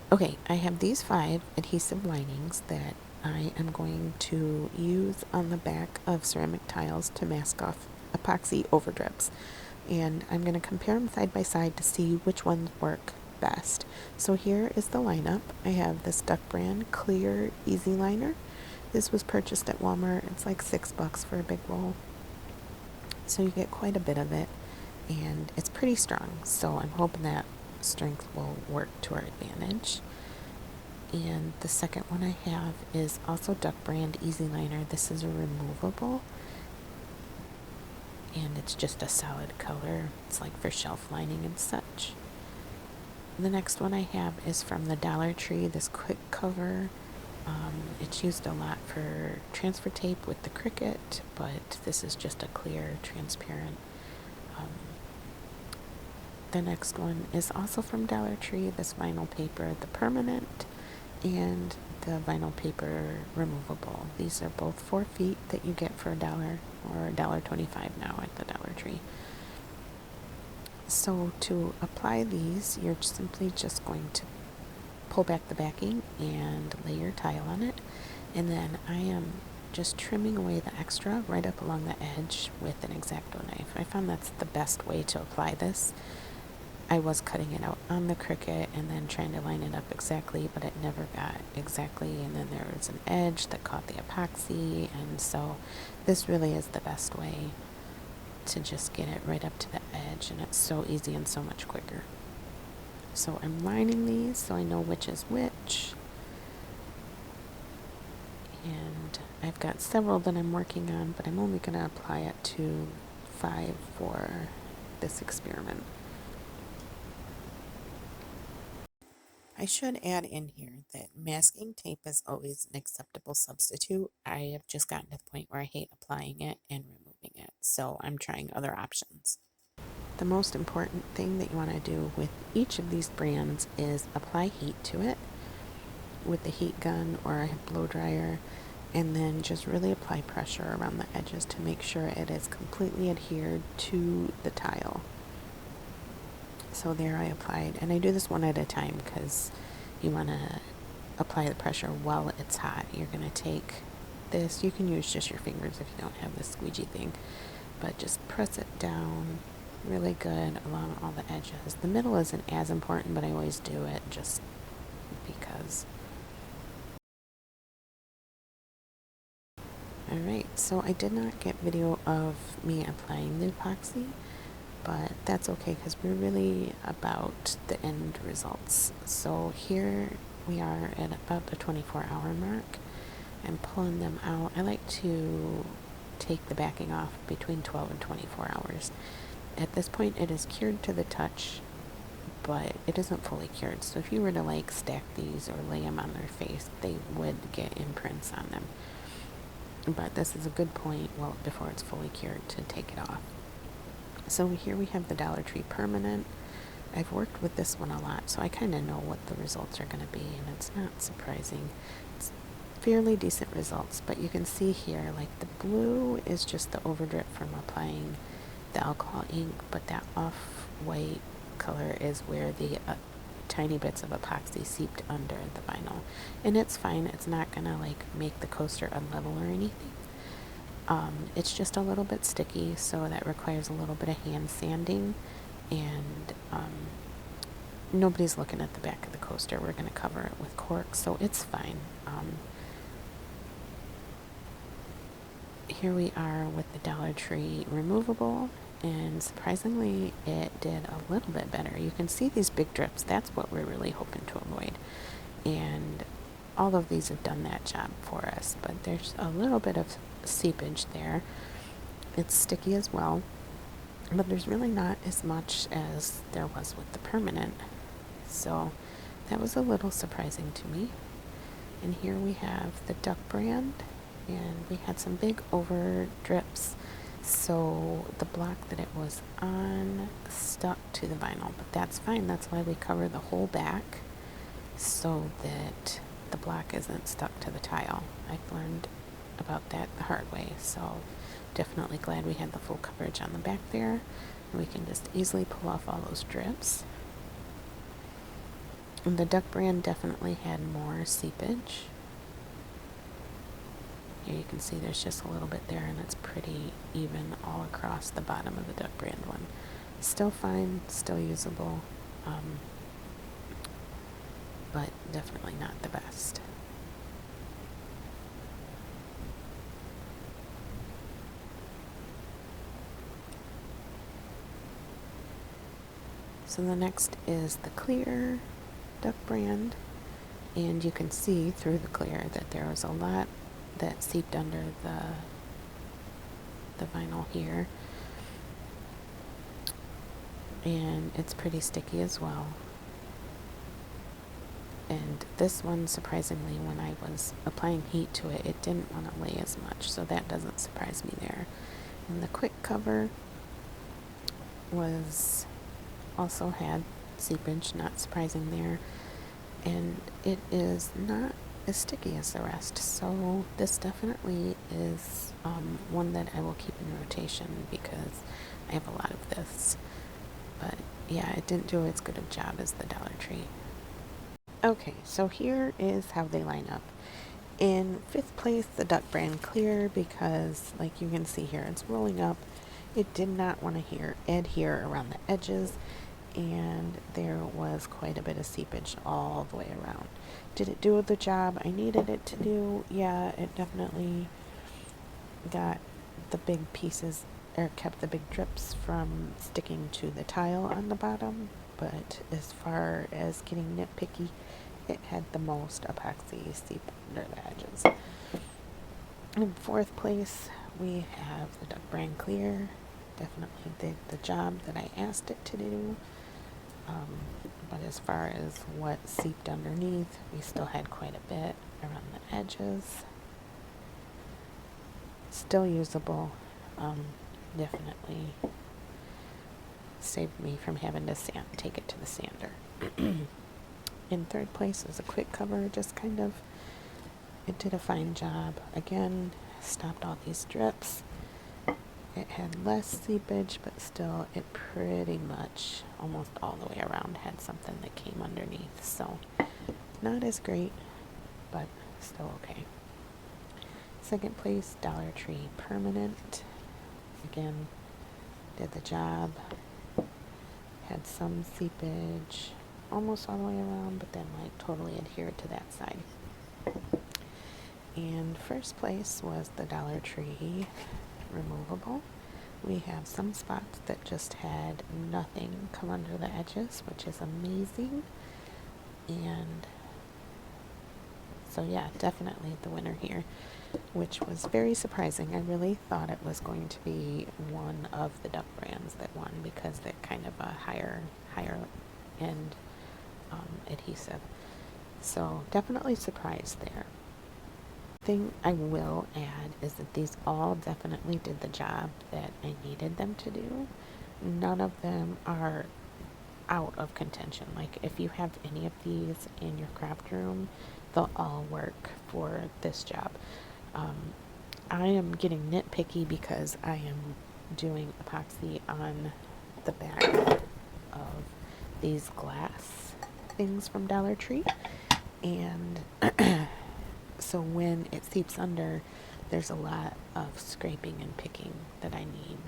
Okay, I have these 5 adhesive linings that I am going to use on the back of ceramic tiles to mask off epoxy overdrips. And I'm going to compare them side by side to see which ones work best. So here is the lineup. I have this Duck Brand Clear Easy Liner. This was purchased at Walmart. It's like $6 for a big roll. So you get quite a bit of it, and it's pretty strong. So I'm hoping that strength will work to our advantage. And the second one I have is also Duck Brand Easy Liner. This is a removable, and it's just a solid color. It's like for shelf lining and such. The next one I have is from the Dollar Tree, this quick cover. It's used a lot for transfer tape with the Cricut, but this is just a clear, transparent. The next one is also from Dollar Tree, this vinyl paper, the permanent, and the vinyl paper removable. These are both 4 feet that you get for $1 or $1.25 now at the Dollar Tree. So to apply these, you're simply just going to pull back the backing and lay your tile on it, and then I am just trimming away the extra right up along the edge with an X-Acto knife. I found that's the best way to apply this. I was cutting it out on the Cricut and then trying to line it up exactly, but it never got exactly, and then there was an edge that caught the epoxy, and so this really is the best way to just get it right up to the edge, and it's so easy and so much quicker. So I'm lining these so I know which is which, and I've got several that I'm working on, but I'm only going to apply it to 5 for this experiment. I should add in here that masking tape is always an acceptable substitute. I have just gotten to the point where I hate applying it and removing it, so I'm trying other options. The most important thing that you want to do with each of these brands is apply heat to it with the heat gun or a blow dryer, and then just really apply pressure around the edges to make sure it is completely adhered to the tile. So there I applied, and I do this one at a time because you want to apply the pressure while it's hot. You're going to take this, you can use just your fingers if you don't have this squeegee thing, but just press it down really good along all the edges. The middle isn't as important, but I always do it just because. Alright, so I did not get video of me applying the epoxy, but that's okay because we're really about the end results. So here we are at about the 24-hour mark. I'm pulling them out. I like to take the backing off between 12 and 24 hours. At this point it is cured to the touch, but it isn't fully cured. So if you were to like stack these or lay them on their face, they would get imprints on them. But this is a good point, well, before it's fully cured, to take it off. So here we have the Dollar Tree Permanent. I've worked with this one a lot, so I kind of know what the results are going to be, and it's not surprising. It's fairly decent results, but you can see here, like the blue is just the overdrip from applying the alcohol ink, but that off-white color is where the tiny bits of epoxy seeped under the vinyl, and it's fine. It's not gonna like make the coaster unlevel or anything. It's just a little bit sticky, so that requires a little bit of hand sanding, and nobody's looking at the back of the coaster. We're going to cover it with cork, so it's fine. Here we are with the Dollar Tree removable, and surprisingly it did a little bit better. You can see these big drips. That's what we're really hoping to avoid, and all of these have done that job for us, but there's a little bit of seepage there. It's sticky as well, but there's really not as much as there was with the permanent, so that was a little surprising to me. And here we have the Duck Brand, and we had some big over drips, so the block that it was on stuck to the vinyl, but that's fine. That's why we cover the whole back so that the block isn't stuck to the tile. I've learned about that the hard way, so definitely glad we had the full coverage on the back there, and we can just easily pull off all those drips. And the Duck brand definitely had more seepage. Here you can see there's just a little bit there, and it's pretty even all across the bottom of the Duck brand one. Still fine, still usable, but definitely not the best. So the next is the clear Duck brand, and you can see through the clear that there was a lot that seeped under the vinyl here, and it's pretty sticky as well. And this one, surprisingly, when I was applying heat to it, it didn't want to lay as much, so that doesn't surprise me there. And the quick cover was also had seepage, not surprising there, and it is not as sticky as the rest, so this definitely is one that I will keep in rotation because I have a lot of this. But yeah, it didn't do as good a job as the Dollar Tree. Okay, so here is how they line up. In fifth place, the Duck brand clear, because like you can see here, it's rolling up. It did not want to adhere around the edges, and there was quite a bit of seepage all the way around. Did it do the job I needed it to do? Yeah, it definitely got the big pieces, or kept the big drips from sticking to the tile on the bottom. But as far as getting nitpicky, it had the most epoxy seep under the edges. In fourth place, we have the Duck brand clear. Definitely did the job that I asked it to do. But as far as what seeped underneath, we still had quite a bit around the edges. Still usable. Definitely saved me from having to take it to the sander. In third place is a quick cover, just kind of, it did a fine job. Again, stopped all these drips. It had less seepage, but still it pretty much almost all the way around had something that came underneath. So not as great, but still okay. Second place, Dollar Tree Permanent. Again, did the job. Had some seepage almost all the way around, but then like totally adhered to that side. And first place was the Dollar Tree Removable. We have some spots that just had nothing come under the edges, which is amazing. And so yeah, definitely the winner here, which was very surprising. I really thought it was going to be one of the Duck brands that won, because they're kind of a higher end adhesive. So definitely surprised there. Thing I will add is that these all definitely did the job that I needed them to do. None of them are out of contention. Like if you have any of these in your craft room, they'll all work for this job. I am getting nitpicky because I am doing epoxy on the back of these glass things from Dollar Tree, and so when it seeps under, there's a lot of scraping and picking that I need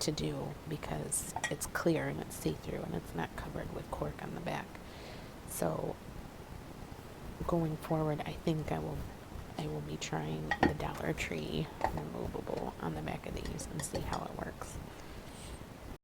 to do because it's clear and it's see-through and it's not covered with cork on the back. So going forward, I think I will be trying the Dollar Tree removable on the back of these and see how it works.